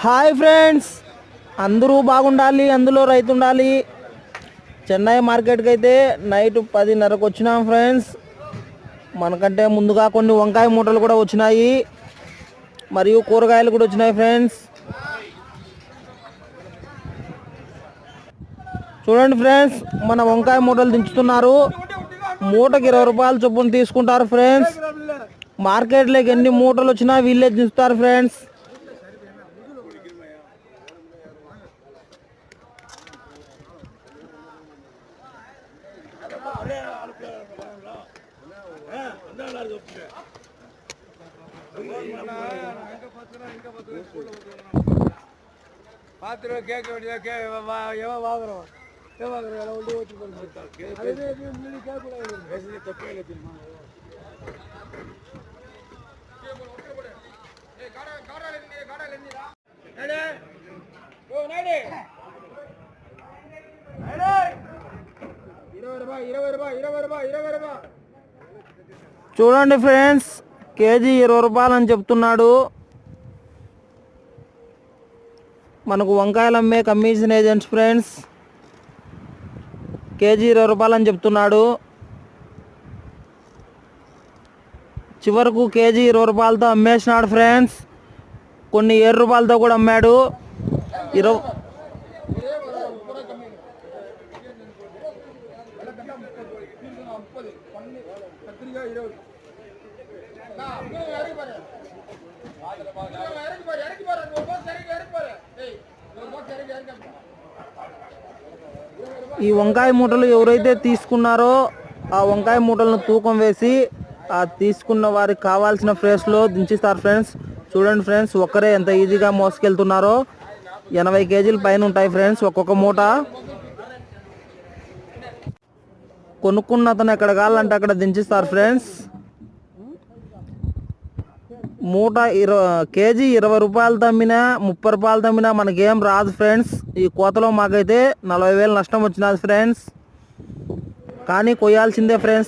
Hi friends, అందరూ బాగుండాలి, అందులో రైతు ఉండాలి. చెన్నై మార్కెట్కి అయితే నైట్ 10:30కు వచ్చినాం ఫ్రెండ్స్. మనకంటే ముందుగా కొన్ని వంకాయ మూటలు కూడా వచ్చినాయి, మరియు కూరగాయలు కూడా వచ్చినాయి ఫ్రెండ్స్. చూడండి ఫ్రెండ్స్, మన వంకాయ మూటలు దించుతున్నారు. మూటకి 20 రూపాయలు చొప్పున తీసుకుంటారు ఫ్రెండ్స్. మార్కెట్లోకి ఎన్ని మూటలు వచ్చినా వీళ్ళే దించుతారు ఫ్రెండ్స్. చూడండి ఫ్రెండ్స్, కేజీ 20 రూపాయలు అని చెప్తున్నాడు. మనకు వంకాయలు అమ్మే కమిషన్ ఏజెంట్స్ ఫ్రెండ్స్. కేజీ 20 రూపాయలు అని చెప్తున్నాడు. చివరకు కేజీ 20 రూపాయలతో అమ్మేసినాడు ఫ్రెండ్స్. కొన్ని 7 రూపాయలతో కూడా అమ్మాడు. 20 ఈ వంకాయ మూటలు ఎవరైతే తీసుకున్నారో ఆ వంకాయ మూటలను తూకం వేసి ఆ తీసుకున్న వారికి కావాల్సిన ఫ్రెష్లో దించిస్తారు ఫ్రెండ్స్. చూడండి ఫ్రెండ్స్, ఒక్కరే ఎంత ఈజీగా మోసుకెళ్తున్నారో. 80 కేజీల పైన ఉంటాయి ఫ్రెండ్స్ ఒక్కొక్క మూట. కొనుక్కున్న అతను ఎక్కడ కావాలంటే అక్కడ దించిస్తారు ఫ్రెండ్స్. మూట కేజీ 20 రూపాయలు అమ్మినా 30 రూపాయలు అమ్మినా మనకేం రాదు ఫ్రెండ్స్. ఈ కోతలో మాకైతే 40,000 నష్టం వచ్చినది ఫ్రెండ్స్. కానీ కొయ్యాల్సిందే ఫ్రెండ్స్.